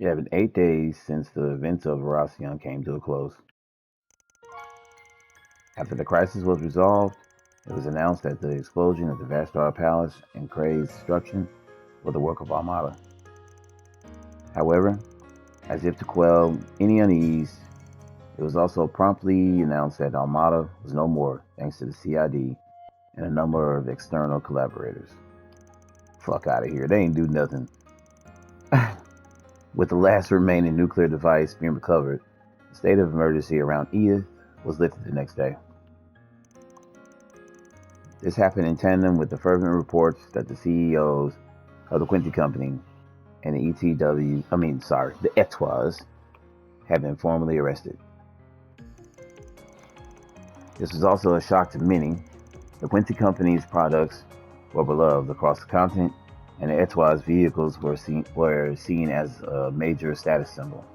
It had been 8 days since the events of Varasion came to a close. After the crisis was resolved, it was announced that the explosion of the Vashtar Palace and Kray's destruction were the work of Armada. However, as if to quell any unease, it was also promptly announced that Armada was no more, thanks to the CID and a number of external collaborators. Fuck out of here. They ain't do nothing. With the last remaining nuclear device being recovered, the state of emergency around Edith was lifted the next day. This happened in tandem with the fervent reports that the CEOs of the Quincy Company and the the Etoiles had been formally arrested. This was also a shock to many. The Quincy Company's products were beloved across the continent, and the Etoiles' vehicles were seen as a major status symbol.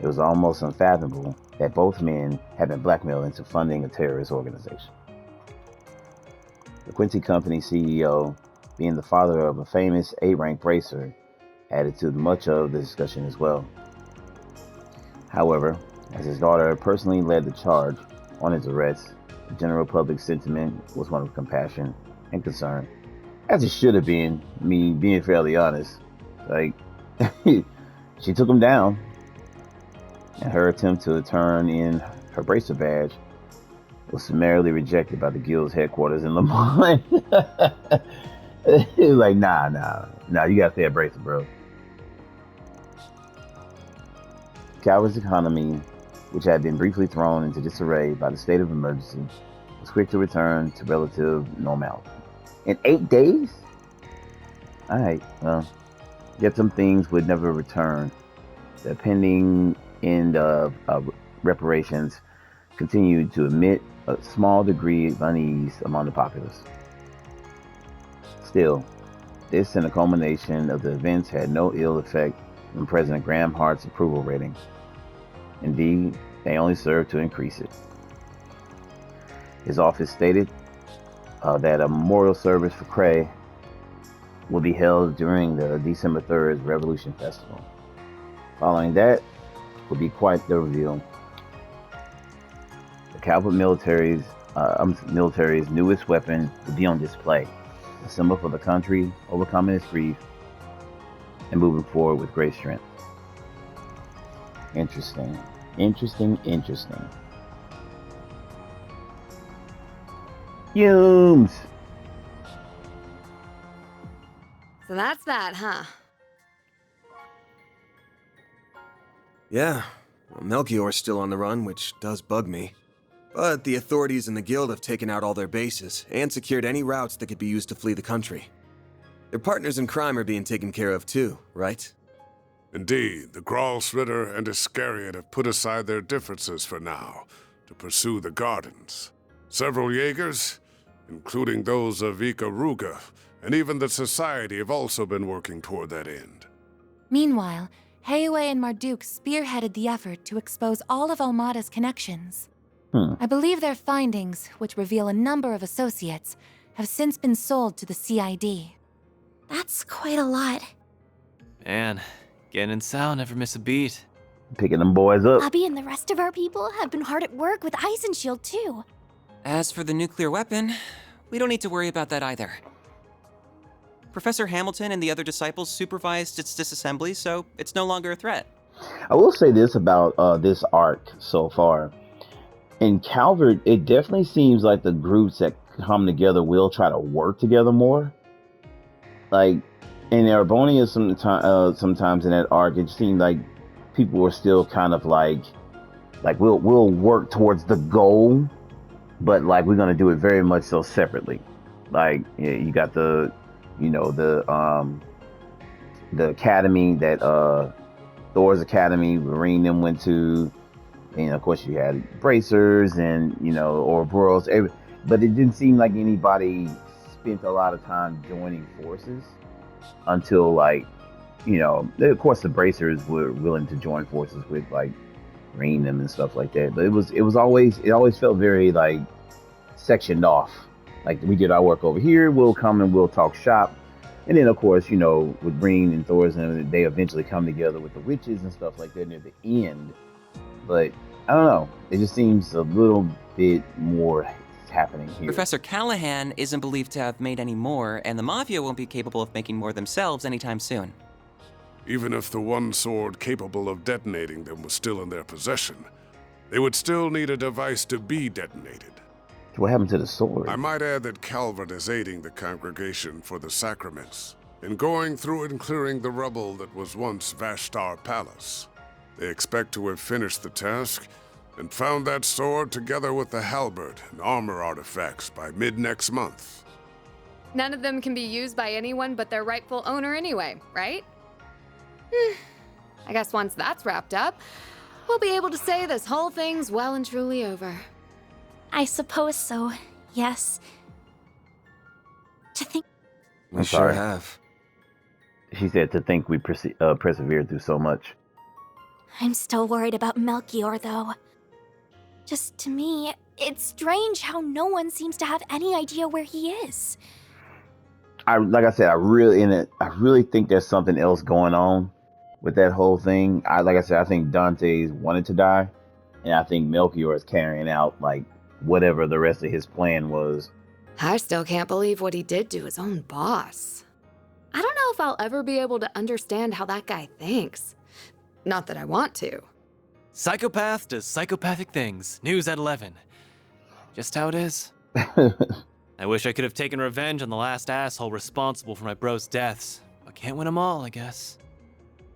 It was almost unfathomable that both men had been blackmailed into funding a terrorist organization. The Quincy Company CEO, being the father of a famous A-rank bracer, added to much of the discussion as well. However, as his daughter personally led the charge on his arrest, the general public sentiment was one of compassion and concern, as it should have been, me being fairly honest. Like, she took him down, and her attempt to turn in her bracer badge was summarily rejected by the guild's headquarters in Lamont. He was like, nah, you gotta stay at bracer, bro. Calvert's economy, which had been briefly thrown into disarray by the state of emergency, was quick to return to relative normality. In 8 days? Alright, well, yet some things would never return. The pending end of reparations continued to emit a small degree of unease among the populace. Still, this and a culmination of the events had no ill effect on President Graham Hart's approval rating. Indeed, they only served to increase it. His office stated that a memorial service for Kray will be held during the December 3rd Revolution Festival. Following that would be quite the reveal. The Calvert military's newest weapon would be on display, a symbol for the country overcoming its grief and moving forward with great strength. Interesting. Fumes! So that's that, huh? Yeah, well, Melchior's still on the run, which does bug me. But the authorities and the guild have taken out all their bases and secured any routes that could be used to flee the country. Their partners in crime are being taken care of too, right? Indeed, the Gralsritter and Iscariot have put aside their differences for now to pursue the gardens. Several Jaegers, including those of Ikaruga, and even the Society have also been working toward that end. Meanwhile, Heiue and Marduk spearheaded the effort to expose all of Almada's connections. I believe their findings, which reveal a number of associates, have since been sold to the CID. That's quite a lot. Man, Gen and Sal never miss a beat. Picking them boys up. Abby and the rest of our people have been hard at work with Eisenshield too. As for the nuclear weapon, we don't need to worry about that either. Professor Hamilton and the other disciples supervised its disassembly, so it's no longer a threat. I will say this about this arc so far. In Calvert, it definitely seems like the groups that come together will try to work together more. Like, in Erebonia, sometimes in that arc, it seemed like people were still kind of like we'll work towards the goal, but like we're gonna do it very much so separately. Like, you got the academy that Thor's academy, Marine them went to. And of course, you had bracers and Ouroboros, but it didn't seem like anybody spent a lot of time joining forces until of course the bracers were willing to join forces with like Marine them and stuff like that. But it always felt very like sectioned off. Like, we did our work over here, we'll come and we'll talk shop And then, of course, with Green and Thor's, and they eventually come together with the witches and stuff like that near the end. But I don't know. It just seems a little bit more happening here. Professor Callahan isn't believed to have made any more, and the Mafia won't be capable of making more themselves anytime soon. Even if the one sword capable of detonating them was still in their possession, they would still need a device to be detonated. What happened to the sword? I might add that Calvert is aiding the congregation for the sacraments in going through and clearing the rubble that was once Vashtar Palace. They expect to have finished the task and found that sword together with the halberd and armor artifacts by mid-next month. None of them can be used by anyone but their rightful owner anyway, right? I guess once that's wrapped up, we'll be able to say this whole thing's well and truly over. I suppose so, yes. To think. We I'm sure sorry. have. She said to think we persevered through so much. I'm still worried about Melchior, though. Just to me, it's strange how no one seems to have any idea where he is. Like I said, I really think there's something else going on with that whole thing. Like I said, I think Dante's wanted to die, and I think Melchior is carrying out like whatever the rest of his plan was. I still can't believe what he did to his own boss. I don't know if I'll ever be able to understand how that guy thinks. Not that I want to. Psychopath does psychopathic things. News at 11. Just how it is. I wish I could have taken revenge on the last asshole responsible for my bro's deaths, but can't win them all, I guess.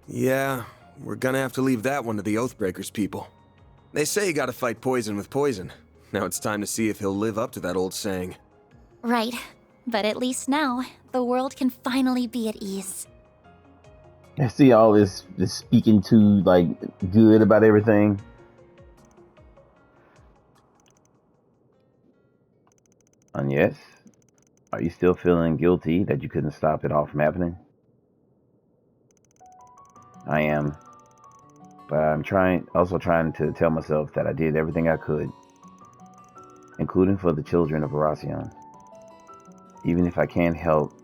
Yeah, we're gonna have to leave that one to the Oathbreakers people. They say you gotta fight poison with poison. Now it's time to see if he'll live up to that old saying. Right, but at least now, the world can finally be at ease. I see all this speaking to like good about everything. And yes, are you still feeling guilty that you couldn't stop it all from happening? I am, but I'm also trying to tell myself that I did everything I could, including for the children of Veracion. Even if I can't help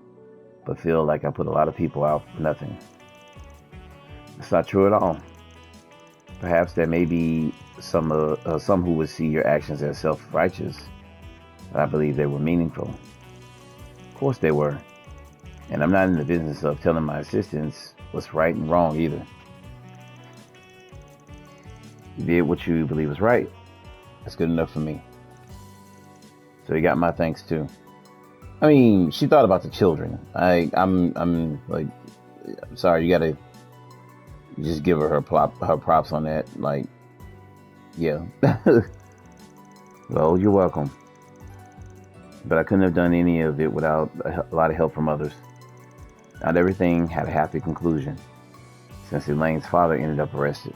but feel like I put a lot of people out for nothing. It's not true at all. Perhaps there may be some who would see your actions as self-righteous, but I believe they were meaningful. Of course they were. And I'm not in the business of telling my assistants what's right and wrong either. You did what you believe was right. That's good enough for me. So you got my thanks too. I mean, she thought about the children. I'm sorry, you gotta just give her props on that. Like, yeah. Well, you're welcome. But I couldn't have done any of it without a lot of help from others. Not everything had a happy conclusion, since Elaine's father ended up arrested.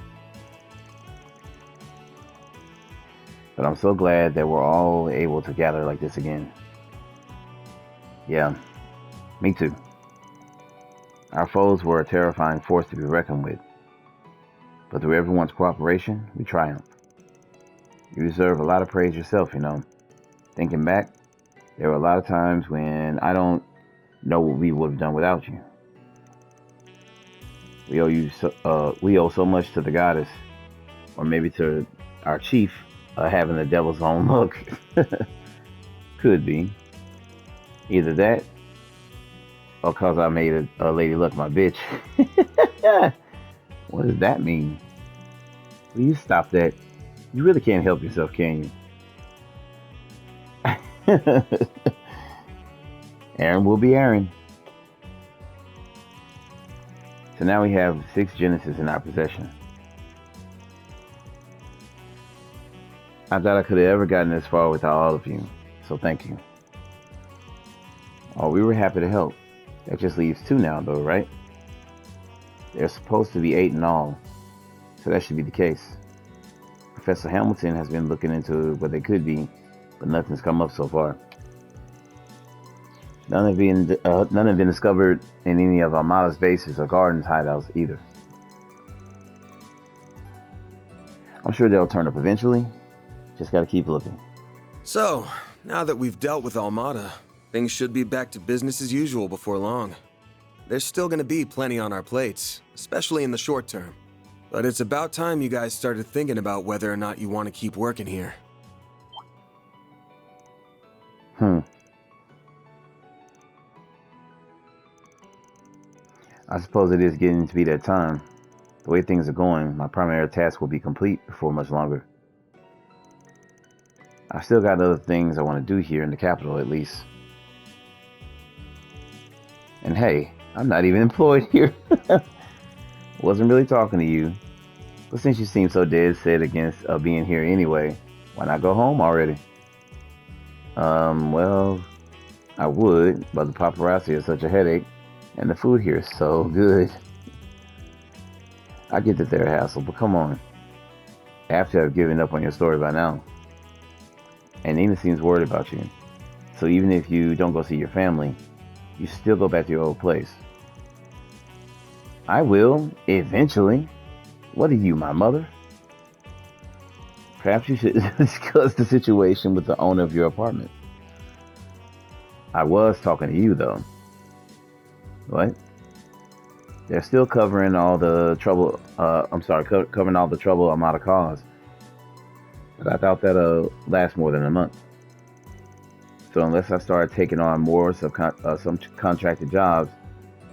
But I'm so glad that we're all able to gather like this again. Yeah, me too. Our foes were a terrifying force to be reckoned with. But through everyone's cooperation, we triumphed. You deserve a lot of praise yourself, you know. Thinking back, there were a lot of times when I don't know what we would have done without you. We owe so much to the goddess, or maybe to our chief having the devil's own look. Could be. Either that, or cause I made a lady luck my bitch. What does that mean? Will you stop that? You really can't help yourself, can you? Aaron will be Aaron. So now we have 6 Genesis in our possession. I thought I could have ever gotten this far without all of you, so thank you. Oh, we were happy to help. That just leaves 2 now, though, right? There's supposed to be 8 in all, so that should be the case. Professor Hamilton has been looking into what they could be, but nothing's come up so far. None have been discovered in any of Armada's bases or Gardens hideouts either. I'm sure they'll turn up eventually. Just gotta keep looking. So, now that we've dealt with Armada, things should be back to business as usual before long. there's still gonna be plenty on our plates, especially in the short term. But it's about time you guys started thinking about whether or not you want to keep working here. I suppose it is getting to be that time. The way things are going, my primary task will be complete before much longer. I've still got other things I want to do here in the capital, at least. And hey, I'm not even employed here. Wasn't really talking to you. But since you seem so dead set against being here anyway, why not go home already? Well, I would, but the paparazzi is such a headache, and the food here is so good. I get that they're a hassle, but come on. I have to have given up on your story by now. And Nina seems worried about you. So even if you don't go see your family, you still go back to your old place. I will, eventually. What are you, my mother? Perhaps you should discuss the situation with the owner of your apartment. I was talking to you, though. What? They're still covering all the trouble. Covering all the trouble I'm out of cause. But I thought that'll last more than a month. So unless I start taking on more some contracted jobs,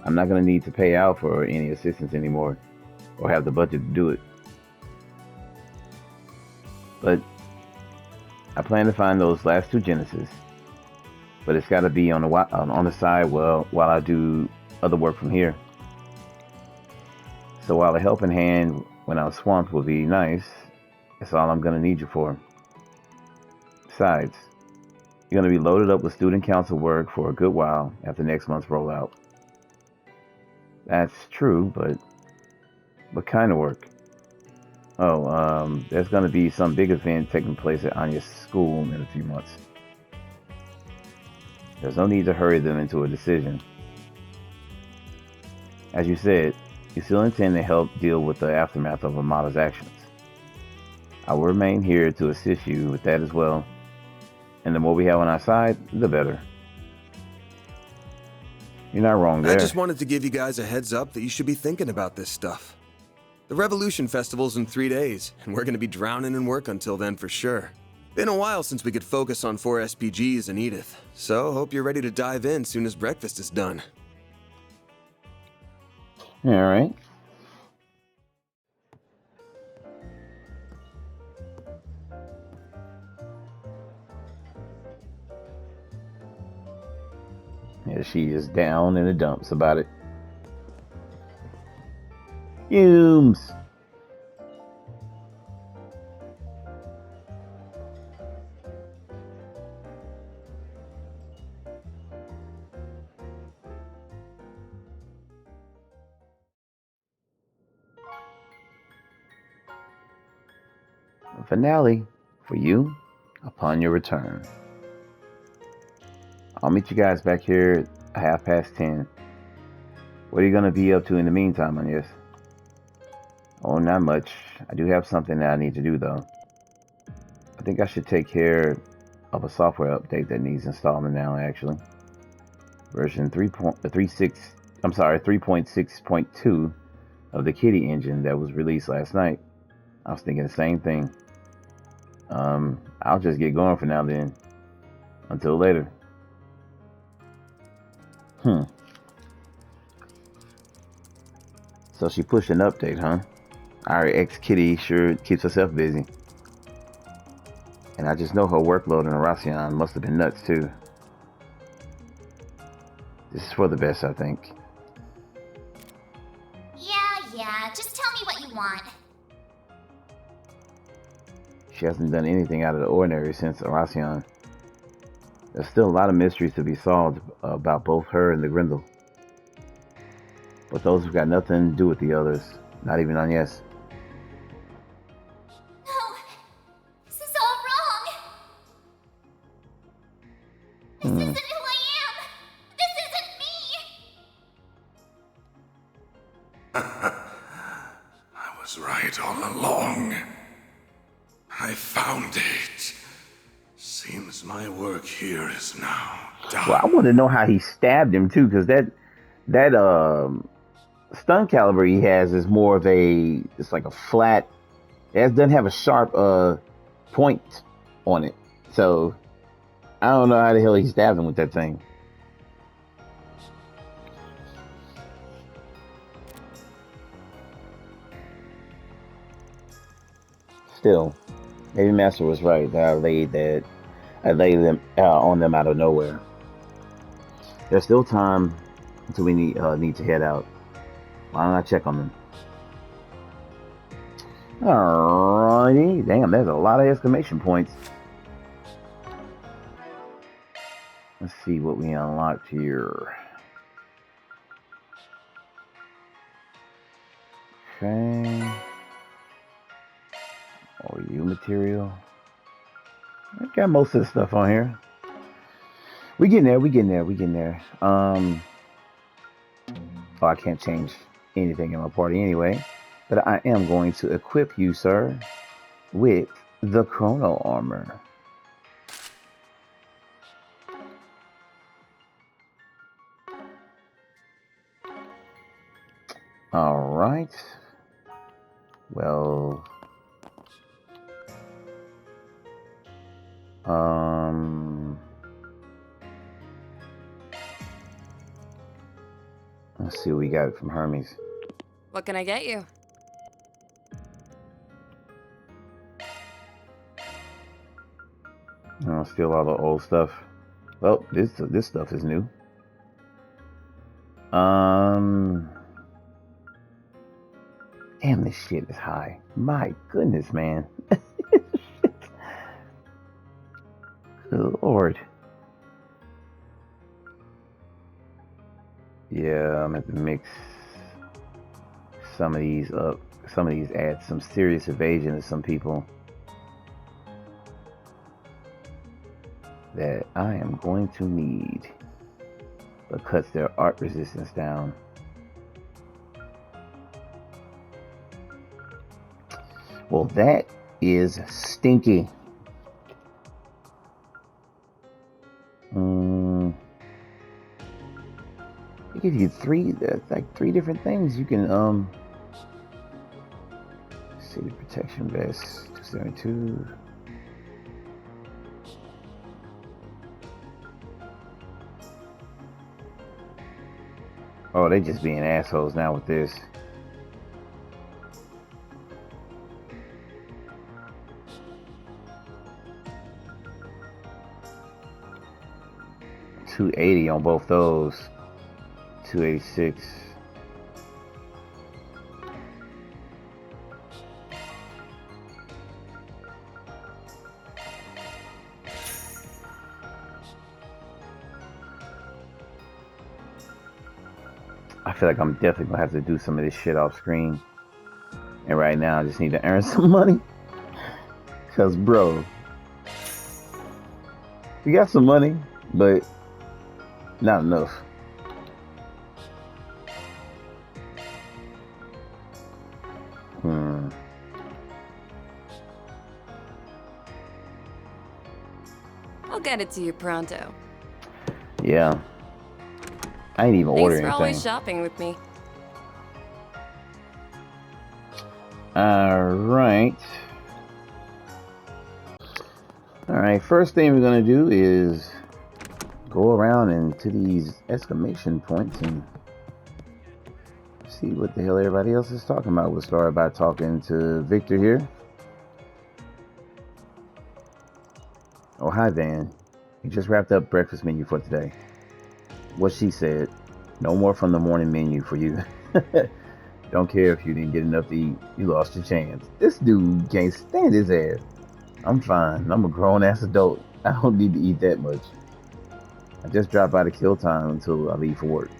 I'm not going to need to pay out for any assistance anymore, or have the budget to do it. But I plan to find those last 2 Genesis. But it's got to be on the side while I do other work from here. So while a helping hand when I'm swamped would be nice, that's all I'm going to need you for. Besides, you're going to be loaded up with student council work for a good while after next month's rollout. That's true, but what kind of work? Oh, there's going to be some big event taking place at Anya's school in a few months. There's no need to hurry them into a decision. As you said, you still intend to help deal with the aftermath of Amada's actions. I will remain here to assist you with that as well. And the more we have on our side, the better. You're not wrong there. I just wanted to give you guys a heads up that you should be thinking about this stuff. The Revolution Festival's in 3 days, and we're going to be drowning in work until then for sure. Been a while since we could focus on 4 SPGs and Edith, so hope you're ready to dive in soon as breakfast is done. All right. Yeah, she is down in the dumps about it. Fumes. A finale for you upon your return. I'll meet you guys back here at 10:30. What are you going to be up to in the meantime, Agnes? Oh, not much. I do have something that I need to do, though. I think I should take care of a software update that needs installing now, actually. Version 3.6.2 of the Kitty engine that was released last night. I was thinking the same thing. I'll just get going for now then. Until later. So she pushed an update, huh? Our ex-Kitty sure keeps herself busy. And I just know her workload in Aracion must have been nuts, too. This is for the best, I think. Yeah, just tell me what you want. She hasn't done anything out of the ordinary since Aracion. There's still a lot of mysteries to be solved about both her and the Grendel. But those have got nothing to do with the others. Not even Agnes. No, this is all wrong. This isn't who I am. This isn't me. I was right all along. I found it. Seems my work here is now done. Well, I want to know how he stabbed him too, because that That stun caliber he has is more of it's like a flat. It doesn't have a sharp point on it. So I don't know how the hell he stabbed him with that thing. Still, maybe Master was right that I laid them on them out of nowhere. There's still time until we need to head out. Why don't I check on them? Alrighty, damn, there's a lot of exclamation points. Let's see what we unlocked here. Okay. OU material. I got most of the stuff on here. We getting there. Oh, I can't change anything in my party anyway. But I am going to equip you, sir, with the chrono armor. Alright. Well, let's see what we got from Hermes. What can I get you? I'll steal all the old stuff. Well, this stuff is new. Damn, this shit is high. My goodness, man. Good Lord. Yeah, I'm gonna have to mix some of these up. Some of these add some serious evasion to some people that I am going to need, but cuts their art resistance down. Well, that is stinky. They give you three different things. You can city protection vest 272. Oh, they just being assholes now with this. $280 on both those. $286. I feel like I'm definitely gonna have to do some of this shit off screen. And right now I just need to earn some money. Cause bro, we got some money, but not enough. I'll get it to you pronto. Yeah. I ain't even order anything. Thanks for always shopping with me. Alright. Alright, first thing we're gonna do is go around into these exclamation points and see what the hell everybody else is talking about. We'll start by talking to Victor here. Oh, hi, Van. You just wrapped up breakfast menu for today. What she said, no more from the morning menu for you. Don't care if you didn't get enough to eat. You lost your chance. This dude can't stand his ass. I'm fine. I'm a grown-ass adult. I don't need to eat that much. I just dropped by to kill time until I leave for work.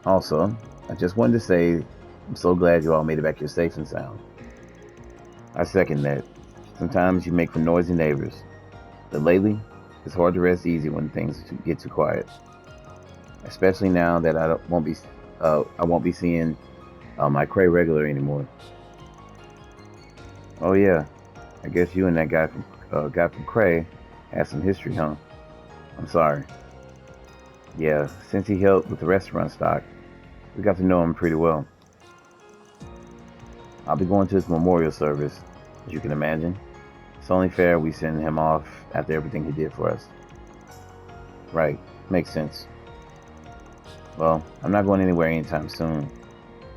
Also, I just wanted to say I'm so glad you all made it back here safe and sound. I second that. Sometimes you make for noisy neighbors. But lately, it's hard to rest easy when things get too quiet. Especially now that I won't be seeing my Cray regular anymore. Oh yeah, I guess you and that guy from Cray had some history, huh? I'm sorry. Yeah, since he helped with the restaurant stock, we got to know him pretty well. I'll be going to his memorial service, as you can imagine. It's only fair we send him off after everything he did for us. Right, makes sense. Well, I'm not going anywhere anytime soon,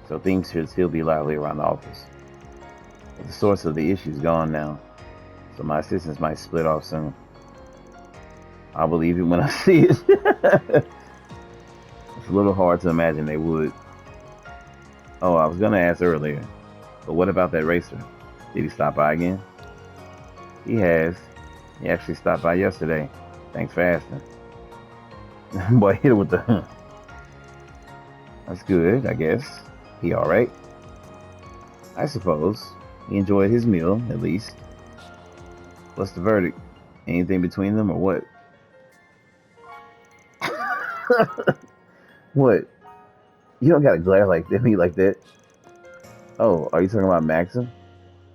so things should still be lively around the office. But the source of the issue is gone now, so my assistants might split off soon. I'll believe it when I see it. It's a little hard to imagine they would. Oh, I was gonna ask earlier, but what about that racer? Did he stop by again? He has. He actually stopped by yesterday. Thanks for asking. Boy, hit it with the That's good, I guess. He alright? I suppose. He enjoyed his meal, at least. What's the verdict? Anything between them or what? What? You don't gotta glare like at me like that. Oh, are you talking about Maxim?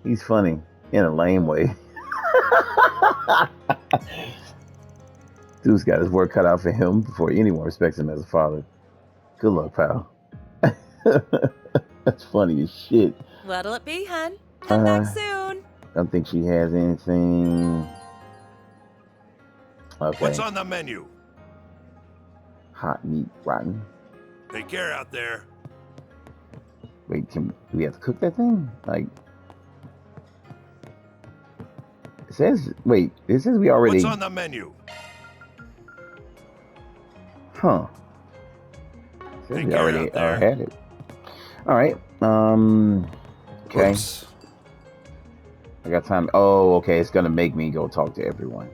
He's funny in a lame way. Dude's got his work cut out for him before anyone respects him as a father. Good luck, pal. That's funny as shit. What'll it be, hun? Come back soon. Don't think she has anything. Okay. What's on the menu? Hot meat rotten. Take care out there. Wait, do we have to cook that thing? Like, it says we already. What's on the menu? Huh. It says Take we care already out there. had it. All right. Okay. Oops. I got time. Oh, okay. It's gonna make me go talk to everyone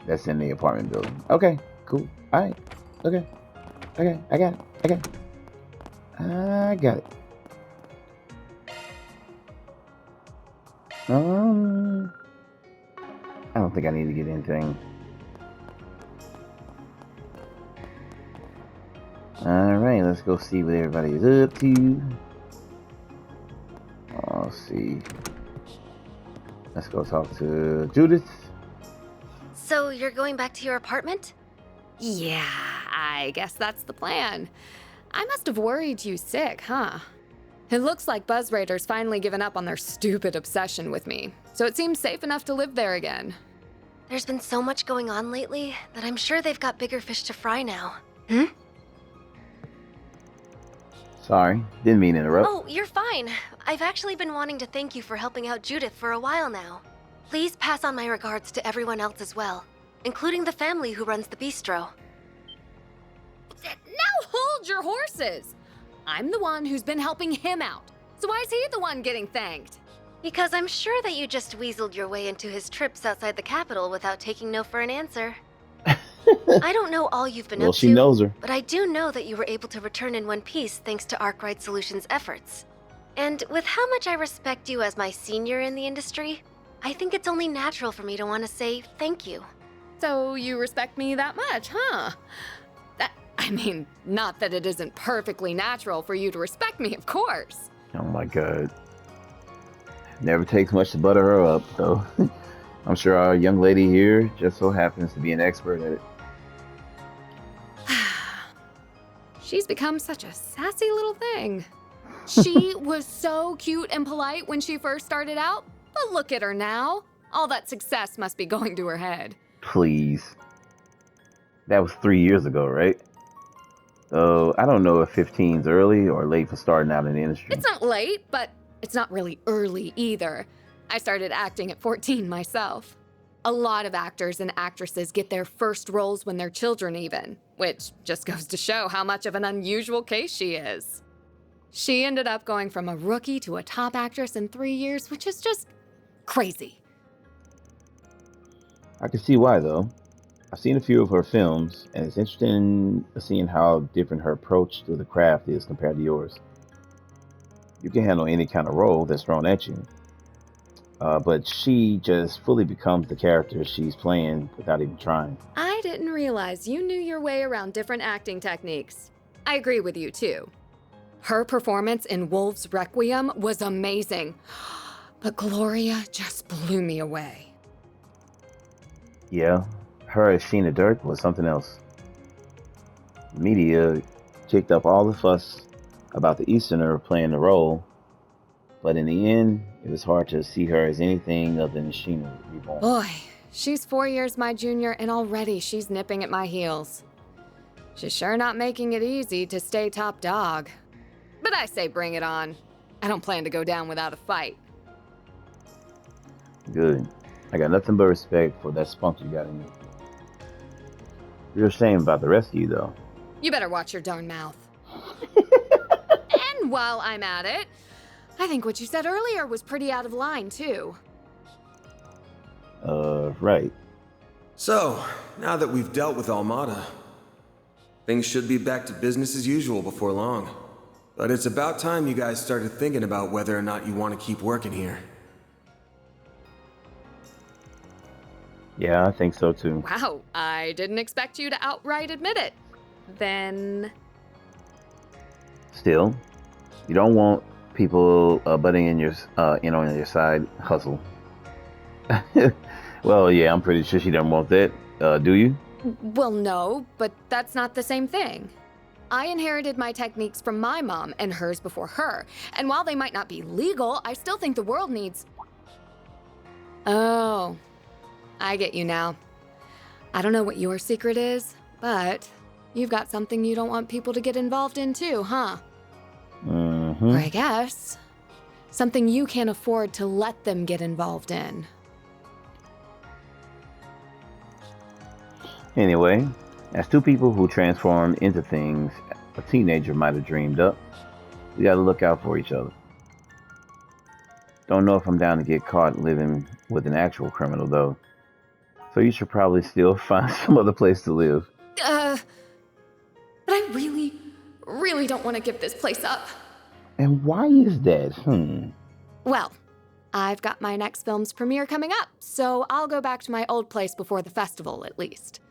that's in the apartment building. Okay. Cool. All right. Okay. Okay. I got it. I got it. I don't think I need to get anything. Alright, let's go see what everybody is up to. Let's see. Let's go talk to Judith. So you're going back to your apartment? Yeah, I guess that's the plan. I must have worried you sick, huh? It looks like Buzz Raiders finally given up on their stupid obsession with me, so it seems safe enough to live there again. There's been so much going on lately that I'm sure they've got bigger fish to fry now. Sorry, didn't mean to interrupt. Oh, you're fine. I've actually been wanting to thank you for helping out Judith for a while now. Please pass on my regards to everyone else as well, including the family who runs the bistro. Now hold your horses! I'm the one who's been helping him out, so why is he the one getting thanked? Because I'm sure that you just weaseled your way into his trips outside the capital without taking no for an answer. I don't know all you've been Well, up she to, knows her. but I do know that you were able to return in one piece thanks to Arkwright Solutions' efforts. And with how much I respect you as my senior in the industry, I think it's only natural for me to want to say thank you. So you respect me that much, huh? Not that it isn't perfectly natural for you to respect me, of course. Oh my god. Never takes much to butter her up, though. I'm sure our young lady here just so happens to be an expert at it. She's become such a sassy little thing. She was so cute and polite when she first started out, but look at her now. All that success must be going to her head. Please. That was 3 years ago, right? So I don't know if 15's early or late for starting out in the industry. It's not late, but it's not really early either. I started acting at 14 myself. A lot of actors and actresses get their first roles when they're children even, which just goes to show how much of an unusual case she is. She ended up going from a rookie to a top actress in 3 years, which is just crazy. I can see why, though. I've seen a few of her films, and it's interesting seeing how different her approach to the craft is compared to yours. You can handle any kind of role that's thrown at you, but she just fully becomes the character she's playing without even trying. I didn't realize you knew your way around different acting techniques. I agree with you, too. Her performance in Wolf's Requiem was amazing, but Gloria just blew me away. Yeah, her as Sheena Dirk was something else. The media kicked up all the fuss about the Easterner playing the role, but in the end, it was hard to see her as anything other than Sheena reborn. Boy, she's 4 years my junior, and already she's nipping at my heels. She's sure not making it easy to stay top dog. But I say bring it on. I don't plan to go down without a fight. Good. I got nothing but respect for that spunk you got in you. You're ashamed about the rest of you, though. You better watch your darn mouth. And while I'm at it, I think what you said earlier was pretty out of line, too. Right. So, now that we've dealt with Almada, things should be back to business as usual before long. But it's about time you guys started thinking about whether or not you want to keep working here. Yeah, I think so too. Wow, I didn't expect you to outright admit it. Then... Still, you don't want people butting in on your side hustle. Well, yeah, I'm pretty sure she doesn't want that. Do you? Well, no, but that's not the same thing. I inherited my techniques from my mom and hers before her. And while they might not be legal, I still think the world needs... Oh, I get you now. I don't know what your secret is, but you've got something you don't want people to get involved in too, huh? Mm-hmm. Or I guess, something you can't afford to let them get involved in. Anyway, as two people who transformed into things a teenager might have dreamed up, we gotta look out for each other. Don't know if I'm down to get caught living with an actual criminal, though. So you should probably still find some other place to live. But I really don't want to give this place up. And why is that? Well, I've got my next film's premiere coming up, so I'll go back to my old place before the festival, at least.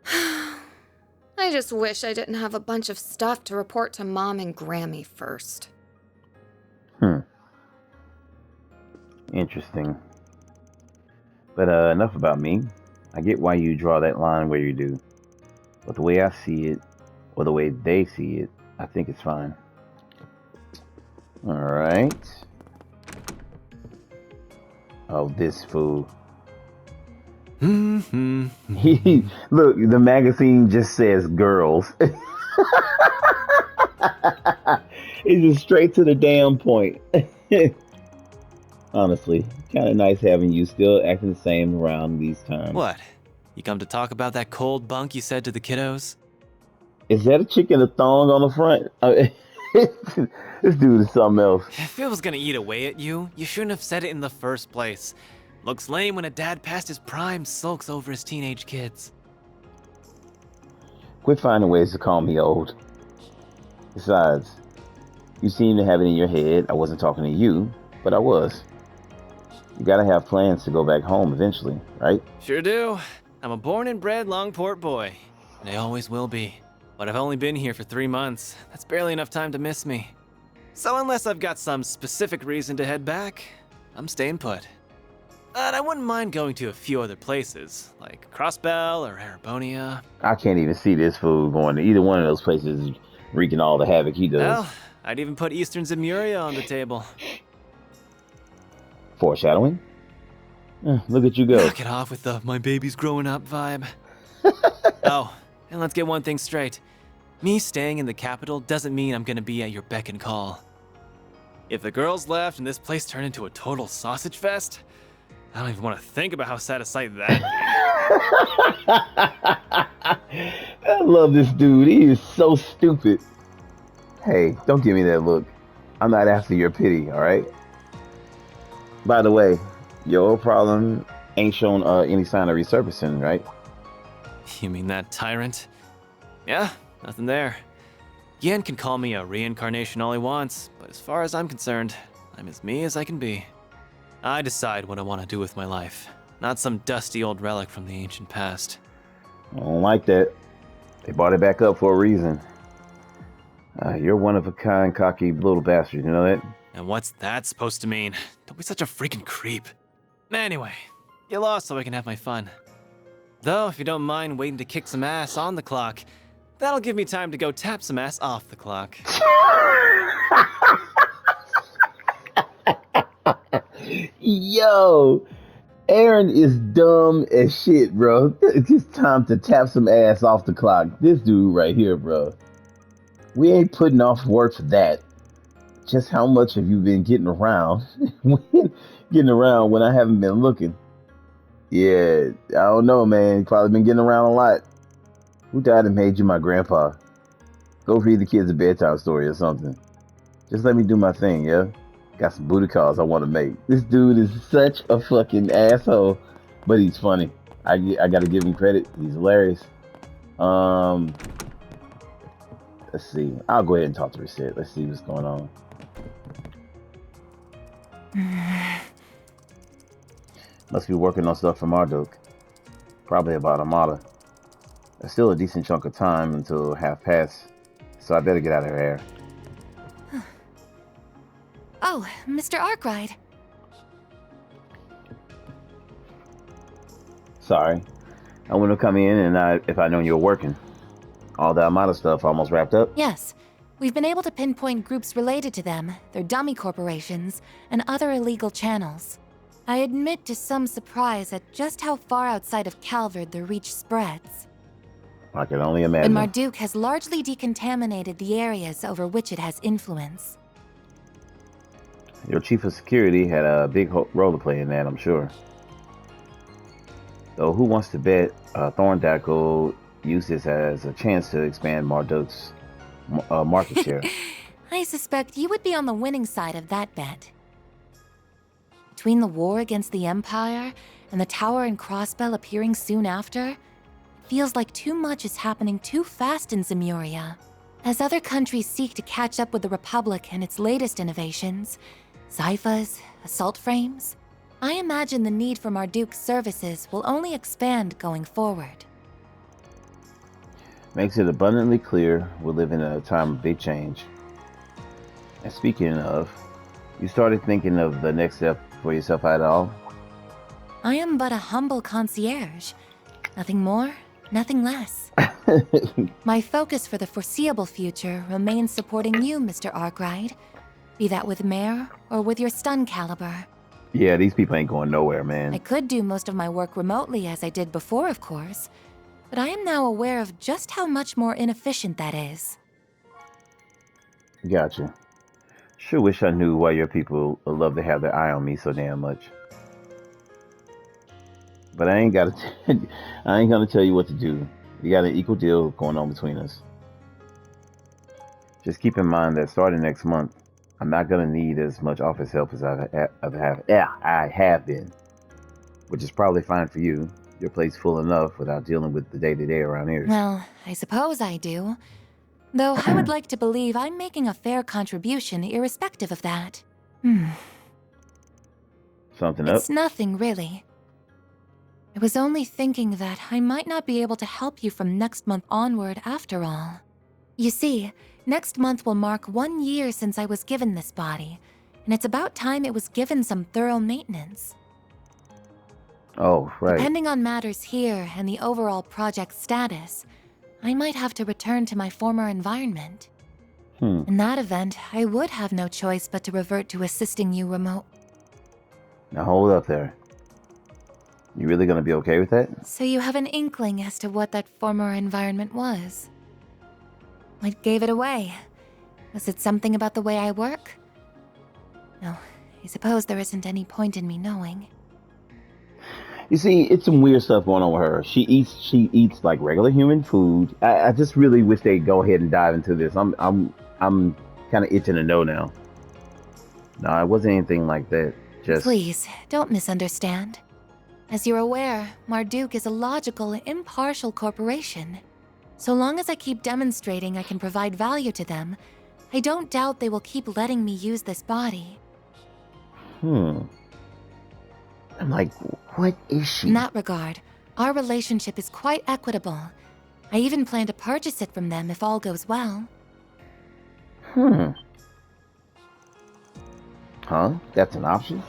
I just wish I didn't have a bunch of stuff to report to Mom and Grammy first. Interesting. But enough about me. I get why you draw that line where you do. But the way I see it, or the way they see it, I think it's fine. Alright. Oh, this fool. Look, the magazine just says girls. It's just straight to the damn point. Honestly, kind of nice having you still acting the same around these times. What? You come to talk about that cold bunk you said to the kiddos? Is that a chick in a thong on the front? This dude is something else. If it was gonna eat away at you, you shouldn't have said it in the first place. Looks lame when a dad past his prime sulks over his teenage kids. Quit finding ways to call me old. Besides, you seem to have it in your head I wasn't talking to you, but I was. You gotta have plans to go back home eventually, right? Sure do. I'm a born and bred Longport boy, and I always will be. But I've only been here for 3 months. That's barely enough time to miss me. So unless I've got some specific reason to head back, I'm staying put. And I wouldn't mind going to a few other places, like Crossbell or Arabonia. I can't even see this fool going to either one of those places wreaking all the havoc he does. Well, I'd even put Eastern Zemuria on the table. Foreshadowing? Look at you go. Knock it off with the my baby's growing up vibe. Oh, and let's get one thing straight. Me staying in the capital doesn't mean I'm gonna be at your beck and call. If the girls left and this place turned into a total sausage fest, I don't even want to think about how sad a sight that I love this dude. He is so stupid. Hey, don't give me that look. I'm not after your pity, alright? By the way, your old problem ain't shown any sign of resurfacing, right? You mean that tyrant? Yeah, nothing there. Yen can call me a reincarnation all he wants, but as far as I'm concerned, I'm as me as I can be. I decide what I want to do with my life, not some dusty old relic from the ancient past. I don't like that. They brought it back up for a reason. You're one of a kind, cocky little bastard, you know that? And what's that supposed to mean? Don't be such a freaking creep. Anyway, get lost so I can have my fun. Though, if you don't mind waiting to kick some ass on the clock, That'll give me time to go tap some ass off the clock. Yo, Aaron is dumb as shit, bro. It's just time to tap some ass off the clock. This dude right here, bro. We ain't putting off work for that. Just how much have you been getting around? Getting around when I haven't been looking. Yeah, I don't know, man. You probably been getting around a lot. Who died and made you my grandpa? Go read the kids a bedtime story or something. Just let me do my thing, yeah? Got some booty calls I want to make. This dude is such a fucking asshole, but he's funny. I gotta give him credit. He's hilarious. Let's see. I'll go ahead and talk to Reset. Let's see what's going on. Must be working on stuff for Marduk. Probably about Armada. There's still a decent chunk of time until 1:30, so I better get out of her hair. Oh, Mr. Arkwright. Sorry. I wouldn't have come in if I'd known you were working. All the Armada stuff almost wrapped up? Yes. We've been able to pinpoint groups related to them, their dummy corporations, and other illegal channels. I admit to some surprise at just how far outside of Calvard their reach spreads. I can only imagine. But Marduk has largely decontaminated the areas over which it has influence. Your chief of security had a big role to play in that, I'm sure. So who wants to bet Thorndackle used this as a chance to expand Marduk's market share? I suspect you would be on the winning side of that bet. Between the war against the Empire and the Tower and Crossbell appearing soon after, it feels like too much is happening too fast in Zemuria. As other countries seek to catch up with the Republic and its latest innovations, Zyphas, assault frames, I imagine the need for Marduk's services will only expand going forward. Makes it abundantly clear we're living in a time of big change. And speaking of, you started thinking of the next step for yourself at all? I am but a humble concierge. Nothing more, nothing less. My focus for the foreseeable future remains supporting you, Mr. Arkwright. Be that with Mare or with your stun caliber. Yeah, these people ain't going nowhere, man. I could do most of my work remotely as I did before, of course. But I am now aware of just how much more inefficient that is. Gotcha. Sure wish I knew why your people love to have their eye on me so damn much. But I ain't gonna tell you what to do. We got an equal deal going on between us. Just keep in mind that starting next month, I'm not gonna need as much office help as I have been. Which is probably fine for you. Your plate's full enough without dealing with the day-to-day around here. Well, I suppose I do. Though I would like to believe I'm making a fair contribution irrespective of that. Something up? It's nothing, really. I was only thinking that I might not be able to help you from next month onward after all. You see, next month will mark 1 year since I was given this body, and it's about time it was given some thorough maintenance. Oh, right. Depending on matters here and the overall project status, I might have to return to my former environment. In that event, I would have no choice but to revert to assisting you remote. Now hold up there. You really gonna be okay with that? So you have an inkling as to what that former environment was? What gave it away? Was it something about the way I work? No, I suppose there isn't any point in me knowing. You see, it's some weird stuff going on with her. She eats like regular human food. I just really wish they'd go ahead and dive into this. I'm kind of itching to know now. No, it wasn't anything like that. Just Please, don't misunderstand. As you're aware, Marduk is a logical, impartial corporation. So long as I keep demonstrating I can provide value to them, I don't doubt they will keep letting me use this body. I'm like, what is she? In that regard, our relationship is quite equitable. I even plan to purchase it from them if all goes well. Huh? That's an option?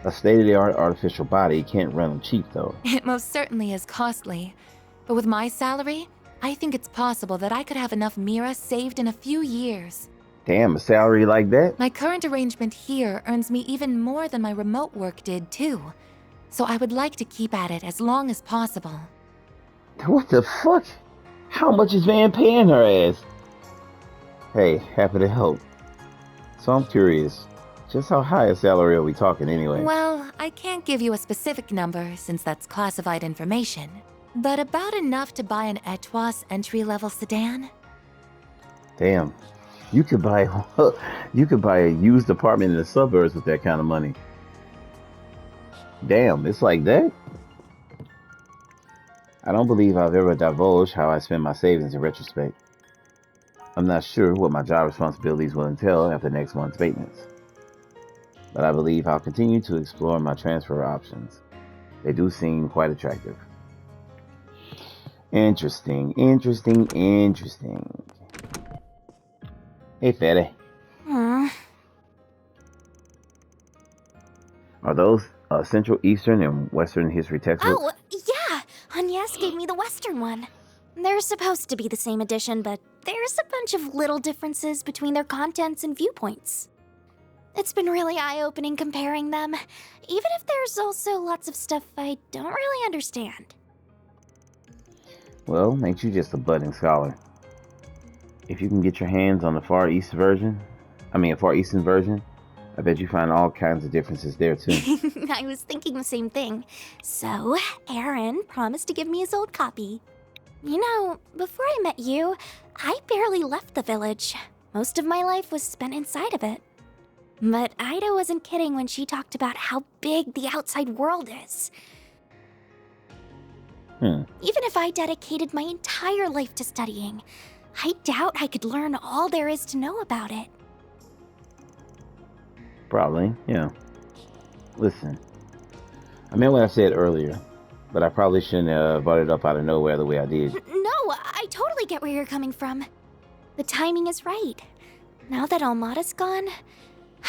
A state-of-the-art artificial body can't run them cheap, though. It most certainly is costly. But with my salary, I think it's possible that I could have enough Mira saved in a few years. Damn, a salary like that? My current arrangement here earns me even more than my remote work did, too. So I would like to keep at it as long as possible. What the fuck? How much is Van paying her ass? Hey, happy to help. So I'm curious, just how high a salary are we talking anyway? Well, I can't give you a specific number since that's classified information. But about enough to buy an Etwas entry-level sedan? Damn. You could buy a used apartment in the suburbs with that kind of money. Damn, it's like that? I don't believe I've ever divulged how I spend my savings in retrospect. I'm not sure what my job responsibilities will entail after next month's maintenance. But I believe I'll continue to explore my transfer options. They do seem quite attractive. Interesting. Hey, Fatty. Are those Central, Eastern, and Western history textbooks? Oh, yeah! Agnes gave me the Western one. They're supposed to be the same edition, but there's a bunch of little differences between their contents and viewpoints. It's been really eye-opening comparing them, even if there's also lots of stuff I don't really understand. Well, ain't you just a budding scholar? If you can get your hands on the Far Eastern version, I bet you find all kinds of differences there too. I was thinking the same thing. So, Aaron promised to give me his old copy. You know, before I met you, I barely left the village. Most of my life was spent inside of it. But Ida wasn't kidding when she talked about how big the outside world is. Even if I dedicated my entire life to studying, I doubt I could learn all there is to know about it. Probably, yeah. Listen, I meant what I said earlier, but I probably shouldn't have brought it up out of nowhere the way I did. No, I totally get where you're coming from. The timing is right. Now that Almada's gone,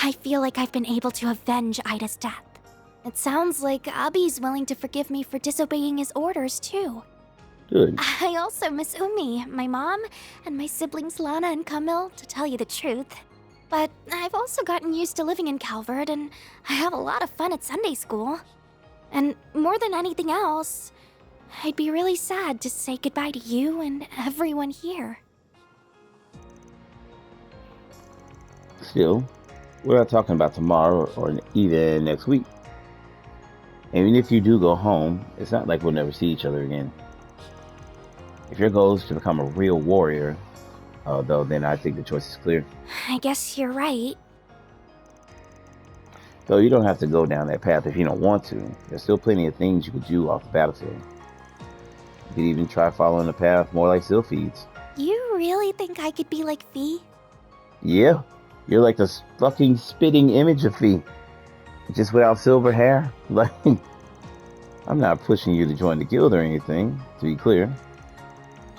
I feel like I've been able to avenge Ida's death. It sounds like Abi's willing to forgive me for disobeying his orders, too. Good. I also miss Umi, my mom, and my siblings Lana and Camille, to tell you the truth. But I've also gotten used to living in Calvert, and I have a lot of fun at Sunday school. And more than anything else, I'd be really sad to say goodbye to you and everyone here. Still, we're not talking about tomorrow or even next week. And even if you do go home, it's not like we'll never see each other again. If your goal is to become a real warrior, though, then I think the choice is clear. I guess you're right. Though you don't have to go down that path if you don't want to. There's still plenty of things you could do off the battlefield. You could even try following a path more like Sylphide's. You really think I could be like Fee? Yeah, you're like the fucking spitting image of Fee. Just without silver hair. Like, I'm not pushing you to join the guild or anything, to be clear.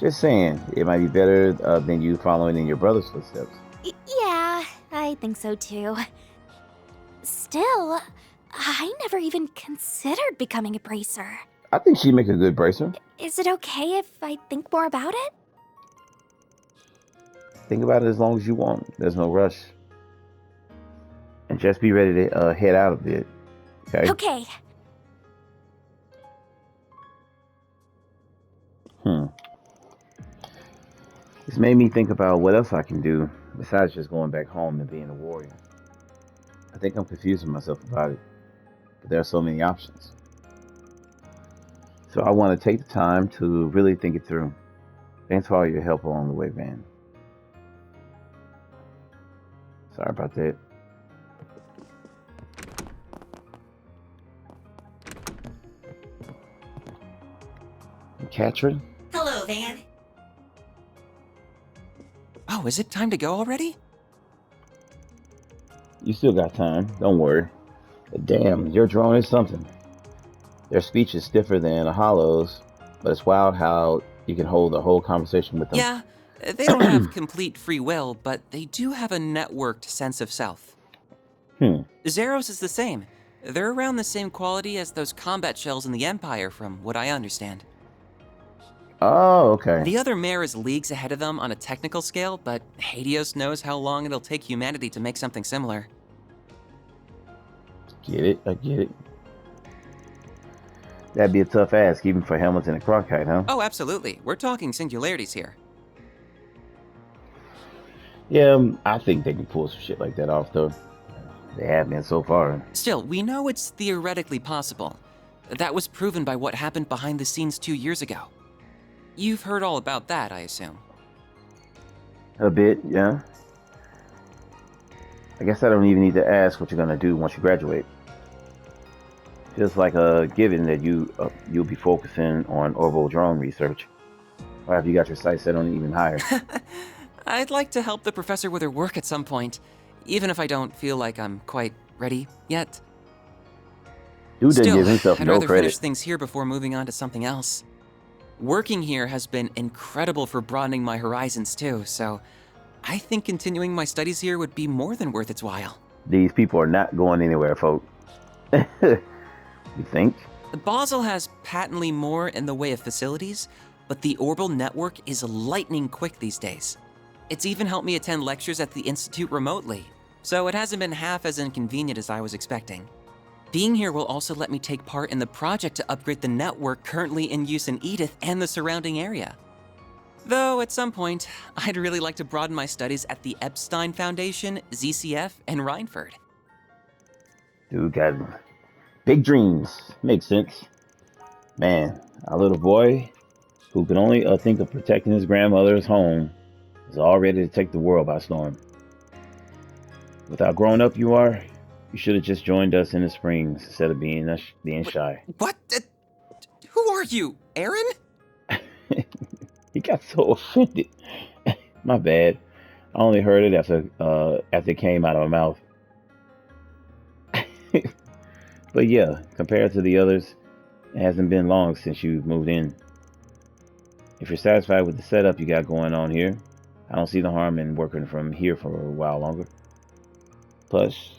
Just saying, it might be better than you following in your brother's footsteps. Yeah, I think so too. Still, I never even considered becoming a bracer. I think she'd make a good bracer. Is it okay if I think more about it? Think about it as long as you want. There's no rush. And just be ready to head out a bit. Okay? Okay. This made me think about what else I can do besides just going back home and being a warrior. I think I'm confusing myself about it, but there are so many options. So I want to take the time to really think it through. Thanks for all your help along the way, Van. Sorry about that. Katrin? Hello, Van. Oh, is it time to go already? You still got time, don't worry. But damn, your drone is something. Their speech is stiffer than a hollow's, but it's wild how you can hold a whole conversation with them. Yeah, they don't have complete free will, but they do have a networked sense of self. Zeros is the same. They're around the same quality as those combat shells in the Empire, from what I understand. Oh, okay. The other mare is leagues ahead of them on a technical scale, but Hades knows how long it'll take humanity to make something similar. Get it? I get it. That'd be a tough ask, even for Hamilton and Cronkite, huh? Oh, absolutely. We're talking singularities here. Yeah, I think they can pull some shit like that off, though. They have been so far. Still, we know it's theoretically possible. That was proven by what happened behind the scenes 2 years ago. You've heard all about that, I assume. A bit, yeah. I guess I don't even need to ask what you're gonna do once you graduate. Feels like a given that you'll be focusing on orbital drone research. Or have you got your sights set on even higher? I'd like to help the professor with her work at some point, even if I don't feel like I'm quite ready yet. Dude didn't Still, give himself I'd no rather credit. finish things here before moving on to something else. Working here has been incredible for broadening my horizons too, so I think continuing my studies here would be more than worth its while. These people are not going anywhere, folk. You think? Basel has patently more in the way of facilities, but the orbital network is lightning quick these days. It's even helped me attend lectures at the Institute remotely, so it hasn't been half as inconvenient as I was expecting. Being here will also let me take part in the project to upgrade the network currently in use in Edith and the surrounding area. Though at some point, I'd really like to broaden my studies at the Epstein Foundation, ZCF, and Rhineford. Dude got big dreams. Makes sense. Man, our little boy, who can only think of protecting his grandmother's home, is all ready to take the world by storm. With how grown up you are, you should have just joined us in the Springs instead of being shy. What? Who are you, Aaron? He got so offended. My bad. I only heard it after it came out of my mouth. But yeah, compared to the others, it hasn't been long since you moved in. If you're satisfied with the setup you got going on here, I don't see the harm in working from here for a while longer. Plus,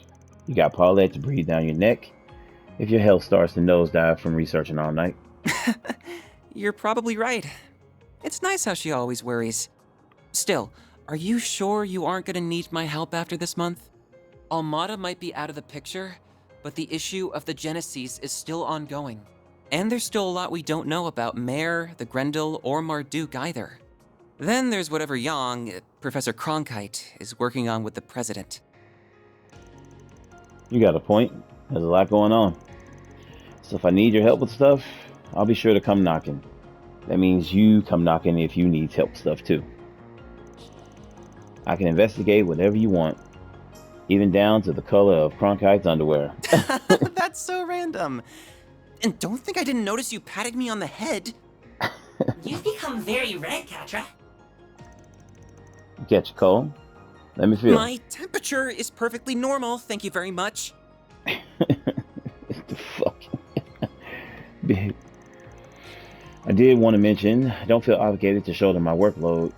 you got Paulette to breathe down your neck if your health starts to nosedive from researching all night. You're probably right. It's nice how she always worries. Still, are you sure you aren't gonna need my help after this month? Almada might be out of the picture, but the issue of the Genesis is still ongoing. And there's still a lot we don't know about Mare, the Grendel, or Marduk either. Then there's whatever Yang, Professor Cronkite, is working on with the President. You got a point. There's a lot going on. So if I need your help with stuff, I'll be sure to come knocking. That means you come knocking if you need help stuff too. I can investigate whatever you want, even down to the color of Cronkite's underwear. That's so random. And don't think I didn't notice you patting me on the head. You've become very red, Katra. Get you, Cole. Let me feel. My temperature is perfectly normal, thank you very much. The fuck? I did want to mention, I don't feel obligated to shoulder my workload.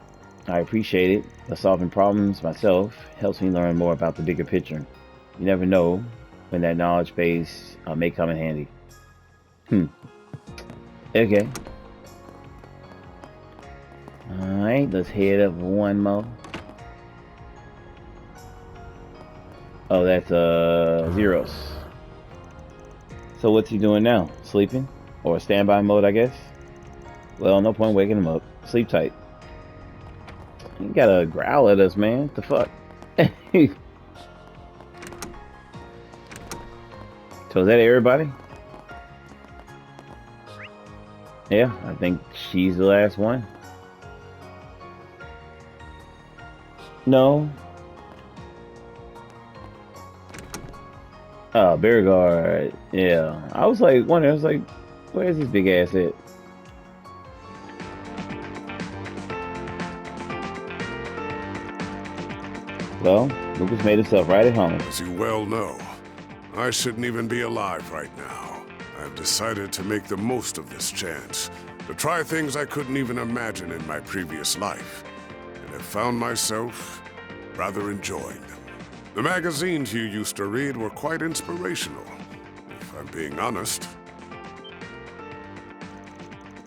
I appreciate it, but solving problems myself helps me learn more about the bigger picture. You never know when that knowledge base may come in handy. Okay. Alright, let's head up one more. Oh, that's Zeros. So what's he doing now? Sleeping? Or standby mode, I guess? Well, no point waking him up. Sleep tight. You gotta growl at us, man. What the fuck? So is that everybody? Yeah, I think she's the last one. No. Oh, Beauregard. Yeah. I was like wondering, I was like, where's this big ass at? Well, Lucas made himself right at home. As you well know, I shouldn't even be alive right now. I've decided to make the most of this chance, to try things I couldn't even imagine in my previous life, and have found myself rather enjoying them. The magazines you used to read were quite inspirational, if I'm being honest.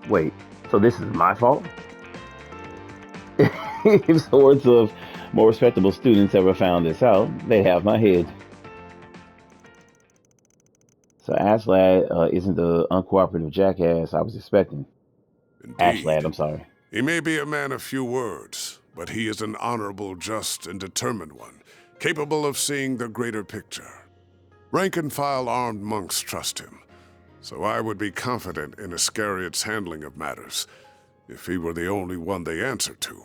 Wait, So this is my fault? If hordes of more respectable students ever found this out, they'd have my head. So Ashlad isn't the uncooperative jackass I was expecting. Indeed. Ashlad, I'm sorry. He may be a man of few words, but he is an honorable, just, and determined one, capable of seeing the greater picture. Rank-and-file armed monks trust him, so I would be confident in Iscariot's handling of matters, if he were the only one they answer to.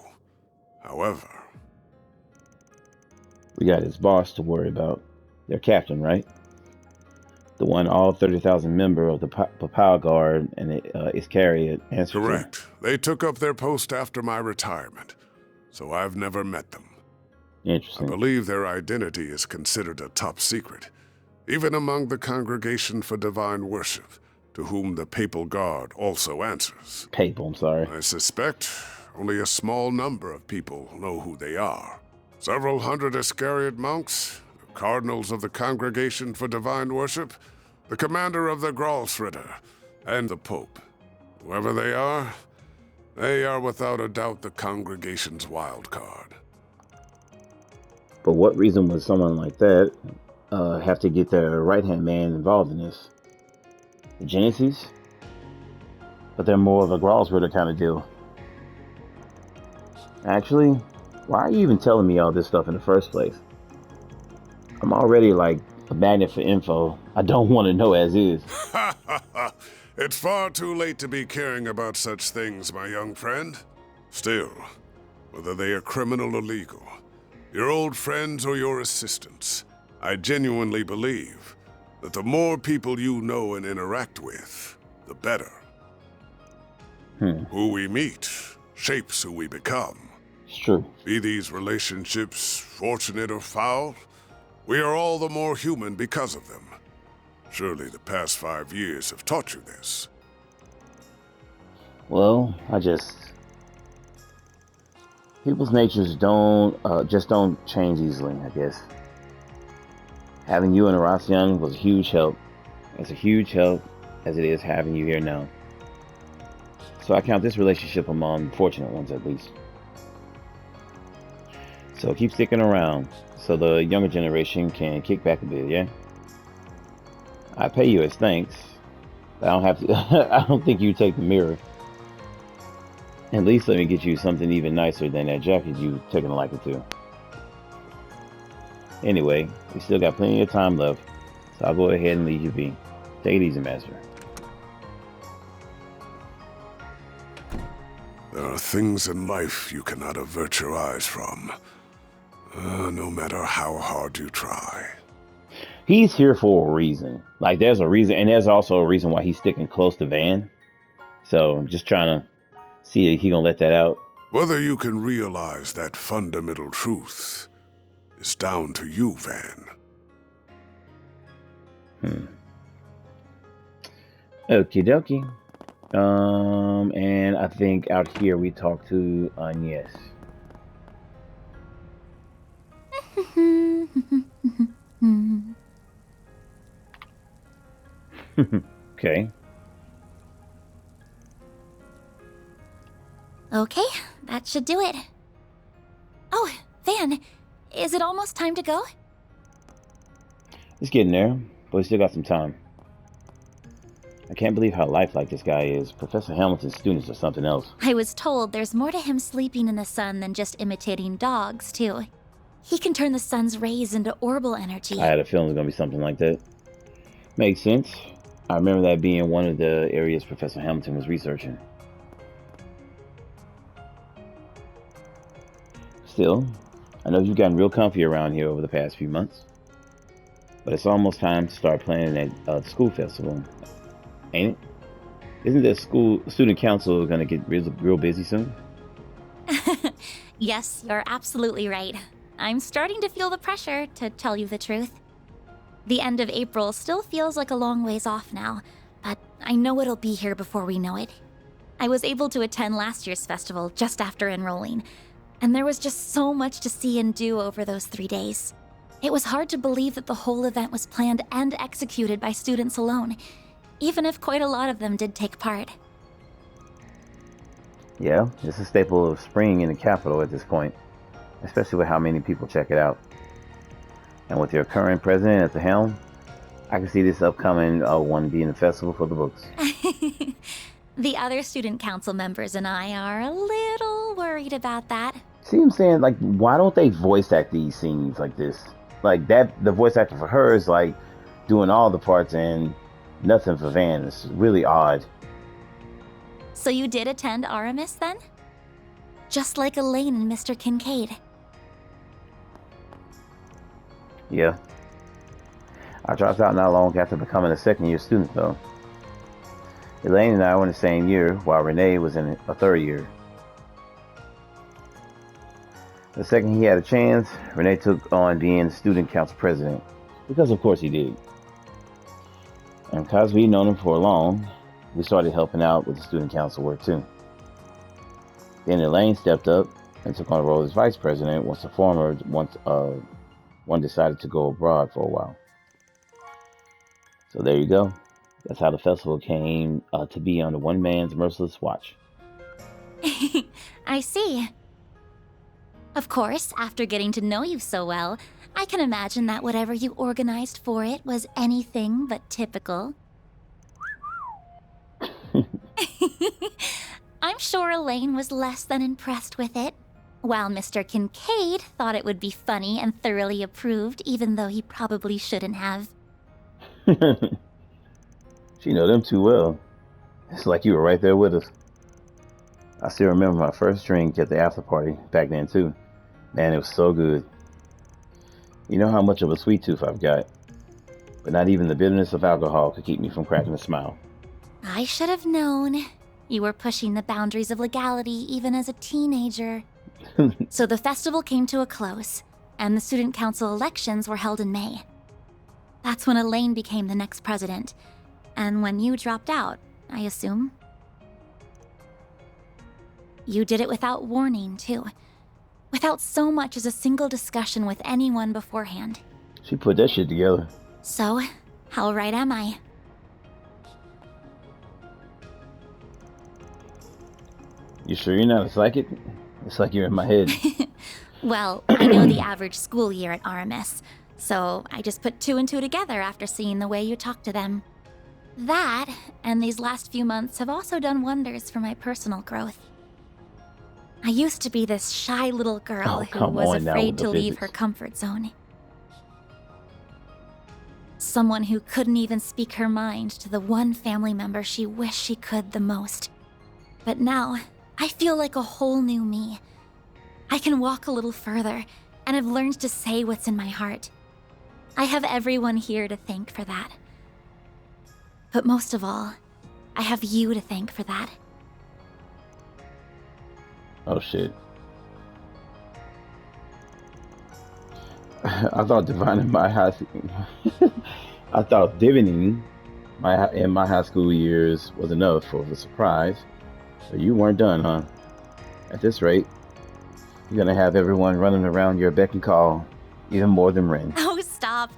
However... We got his boss to worry about. Their captain, right? The one all 30,000 member of the Papal Guard and the Iscariot answered to. Correct. They took up their post after my retirement, so I've never met them. Interesting. I believe their identity is considered a top secret, even among the Congregation for Divine Worship, to whom the Papal Guard also answers. Papal, I'm sorry. I suspect only a small number of people know who they are. Several hundred Iscariot monks, the cardinals of the Congregation for Divine Worship, the commander of the Gralsritter, and the Pope. Whoever they are without a doubt the Congregation's wild card. But what reason would someone like that have to get their right-hand man involved in this? The Genesis? But they're more of a Gralsritter kind of deal. Actually, why are you even telling me all this stuff in the first place? I'm already like a magnet for info I don't want to know as is. It's far too late to be caring about such things, my young friend. Still, whether they are criminal or legal, your old friends or your assistants, I genuinely believe that the more people you know and interact with, the better. Who we meet shapes who we become. It's true. Be these relationships fortunate or foul, we are all the more human because of them. Surely the past 5 years have taught you this. Well, people's natures don't change easily, I guess. Having you and Horacion was a huge help. It's a huge help as it is having you here now. So I count this relationship among fortunate ones at least. So keep sticking around so the younger generation can kick back a bit, yeah? I pay you as thanks. But I don't have to I don't think you take the mirror. At least let me get you something even nicer than that jacket you've taken a liking to. Anyway, we still got plenty of time left, so I'll go ahead and leave you be. Take it easy, Master. There are things in life you cannot avert your eyes from, no matter how hard you try. He's here for a reason. Like, there's a reason, and there's also a reason why he's sticking close to Van. So, I'm just trying to see if he gonna let that out. Whether you can realize that fundamental truth is down to you, Van. Okie dokie. And I think out here we talk to Agnes. Okay. Okay, that should do it. Oh, Van, is it almost time to go? It's getting there, but we still got some time. I can't believe how lifelike this guy is. Professor Hamilton's students are something else. I was told there's more to him sleeping in the sun than just imitating dogs, too. He can turn the sun's rays into orbital energy. I had a feeling it was going to be something like that. Makes sense. I remember that being one of the areas Professor Hamilton was researching. Still, I know you've gotten real comfy around here over the past few months. But it's almost time to start planning at the school festival. Ain't it? Isn't the school student council going to get real busy soon? Yes, you're absolutely right. I'm starting to feel the pressure, to tell you the truth. The end of April still feels like a long ways off now, but I know it'll be here before we know it. I was able to attend last year's festival just after enrolling, and there was just so much to see and do over those 3 days. It was hard to believe that the whole event was planned and executed by students alone, even if quite a lot of them did take part. Yeah, it's a staple of spring in the capital at this point, especially with how many people check it out. And with your current president at the helm, I can see this upcoming one being a festival for the books. The other student council members and I are a little worried about that. See, I'm saying, like, why don't they voice act these scenes like this? Like that, the voice actor for her is like doing all the parts and nothing for Van. It's really odd. So you did attend Aramis then? Just like Elaine and Mr. Kincaid. Yeah. I dropped out not long after becoming a second-year student, though. Elaine and I were in the same year, while Renee was in a third year. The second he had a chance, Renee took on being student council president, because of course he did. And because we'd known him for long, we started helping out with the student council work too. Then Elaine stepped up and took on the role as vice president once the former one decided to go abroad for a while. So there you go. That's how the festival came to be under one man's merciless watch. I see. Of course, after getting to know you so well, I can imagine that whatever you organized for it was anything but typical. I'm sure Elaine was less than impressed with it, while Mr. Kincaid thought it would be funny and thoroughly approved, even though he probably shouldn't have. She know them too well. It's like you were right there with us. I still remember my first drink at the after party back then too. Man, it was so good. You know how much of a sweet tooth I've got, but not even the bitterness of alcohol could keep me from cracking a smile. I should have known. You were pushing the boundaries of legality even as a teenager. So the festival came to a close, and the student council elections were held in May. That's when Elaine became the next president, and when you dropped out, I assume. You did it without warning, too. Without so much as a single discussion with anyone beforehand. She put that shit together. So, how right am I? You sure you're not a psychic? It's like you're in my head. Well, I know the average school year at Aramis, so I just put two and two together after seeing the way you talk to them. That, and these last few months have also done wonders for my personal growth. I used to be this shy little girl who was afraid to leave her comfort zone. Someone who couldn't even speak her mind to the one family member she wished she could the most. But now, I feel like a whole new me. I can walk a little further, and I've learned to say what's in my heart. I have everyone here to thank for that. But most of all, I have you to thank for that. Oh shit. I thought divining my high I thought divining in my high school years was enough for the surprise. But you weren't done, huh? At this rate, you're gonna have everyone running around your beck and call, even more than Ren. Oh, stop.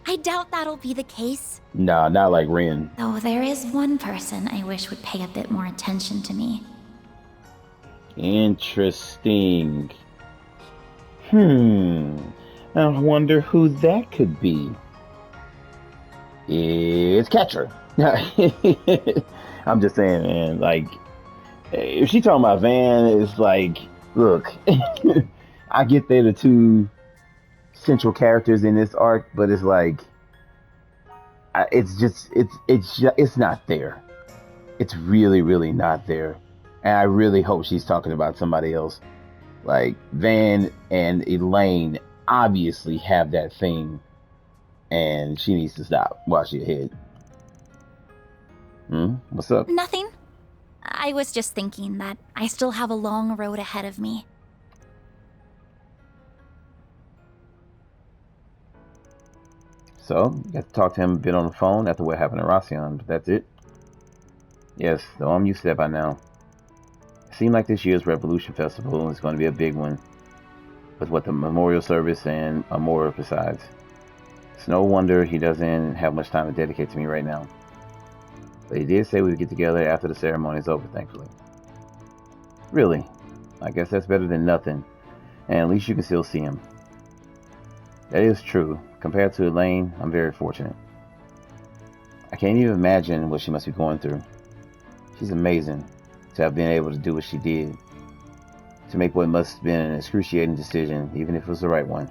I doubt that'll be the case. Nah, not like Ren. Though there is one person I wish would pay a bit more attention to me. Interesting. I wonder who that could be. It's Catcher. I'm just saying, man, like, if she talking about Van, it's like, look, I get they're the two central characters in this arc, but it's like, it's not there. It's really, really not there. And I really hope she's talking about somebody else. Like, Van and Elaine obviously have that thing, and she needs to stop while she's ahead. What's up? Nothing. I was just thinking that I still have a long road ahead of me. So, you got to talk to him a bit on the phone after what happened to Rossion, but that's it? Yes, though I'm used to that by now. It seemed like this year's Revolution Festival is going to be a big one, with what the memorial service and more besides. It's no wonder he doesn't have much time to dedicate to me right now. But he did say we would get together after the ceremony is over, thankfully. Really? I guess that's better than nothing. And at least you can still see him. That is true. Compared to Elaine, I'm very fortunate. I can't even imagine what she must be going through. She's amazing to have been able to do what she did. To make what must have been an excruciating decision, even if it was the right one.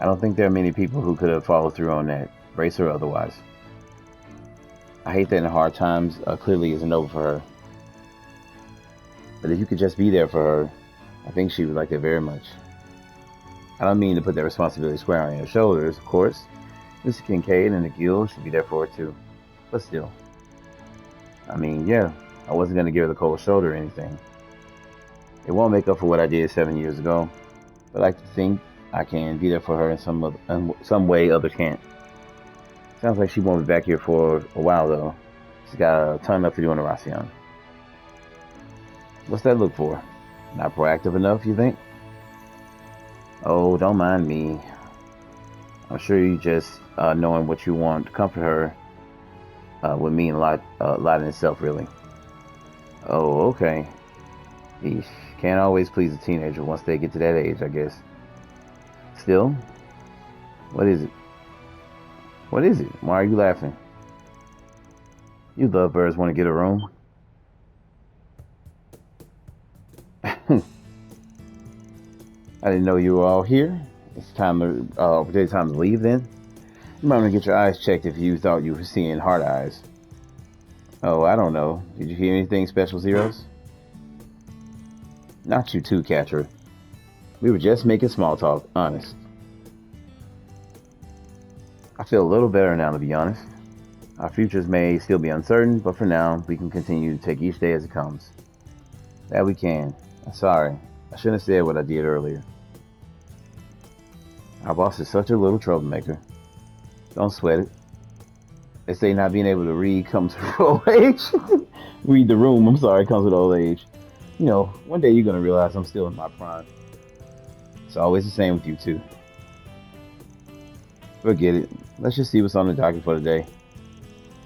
I don't think there are many people who could have followed through on that, race or otherwise. I hate that in hard times clearly isn't over for her. But if you could just be there for her, I think she would like that very much. I don't mean to put that responsibility square on your shoulders, of course. Mr. Kincaid and the guild should be there for her too. But still. I mean, yeah, I wasn't going to give her the cold shoulder or anything. It won't make up for what I did 7 years ago, but I like to think I can be there for her in some way others can't. Sounds like she won't be back here for a while though. She's got a ton left to do on the Racion. What's that look for? Not proactive enough, you think? Oh, don't mind me. I'm sure you just knowing what you want to comfort her would mean a lot in itself, really. Oh, okay. Eesh. Can't always please a teenager once they get to that age, I guess. Still, what is it? What is it? Why are you laughing? You lovebirds want to get a room? I didn't know you were all here. It's time to leave then. You might want to get your eyes checked if you thought you were seeing hard eyes. Oh, I don't know. Did you hear anything special, Zeros? Not you too, Catra. We were just making small talk, honest. I feel a little better now, to be honest. Our futures may still be uncertain, but for now, we can continue to take each day as it comes. That we can. I'm sorry. I shouldn't have said what I did earlier. Our boss is such a little troublemaker. Don't sweat it. They say not being able to read comes with old age. Read the room, I'm sorry, comes with old age. You know, one day you're going to realize I'm still in my prime. It's always the same with you, too. Forget it. Let's just see what's on the docket for today.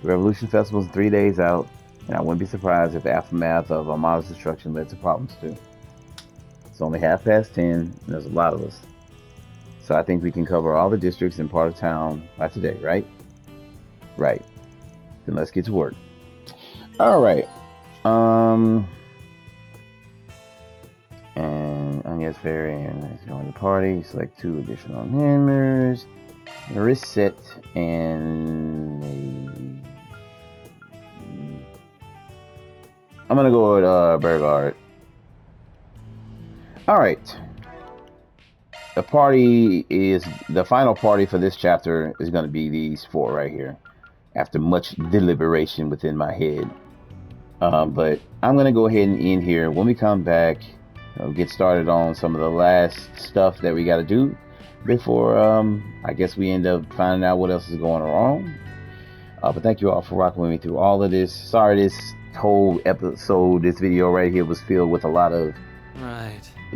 The Revolution Festival is 3 days out, and I wouldn't be surprised if the aftermath of Armada's destruction led to problems, too. It's only 10:30, and there's a lot of us. So I think we can cover all the districts and part of town by today, right? Right. Then let's get to work. Alright. And Anya's Ferry and join the party. Select 2 additional members. Reset and I'm gonna go with Bergard. Alright. The final party for this chapter is gonna be these 4 right here. After much deliberation within my head. But I'm gonna go ahead and end here. When we come back, get started on some of the last stuff that we gotta do before I guess we end up finding out what else is going wrong. But thank you all for rocking with me through all of this. Sorry this whole episode, this video right here was filled with a lot of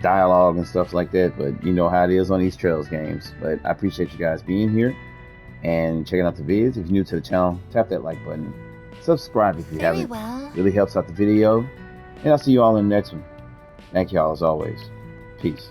dialogue and stuff like that, but you know how it is on these Trails games. But I appreciate you guys being here and checking out the vids. If you're new to the channel, tap that like button. Subscribe if you haven't. Really helps out the video. And I'll see you all in the next one. Thank you all as always. Peace.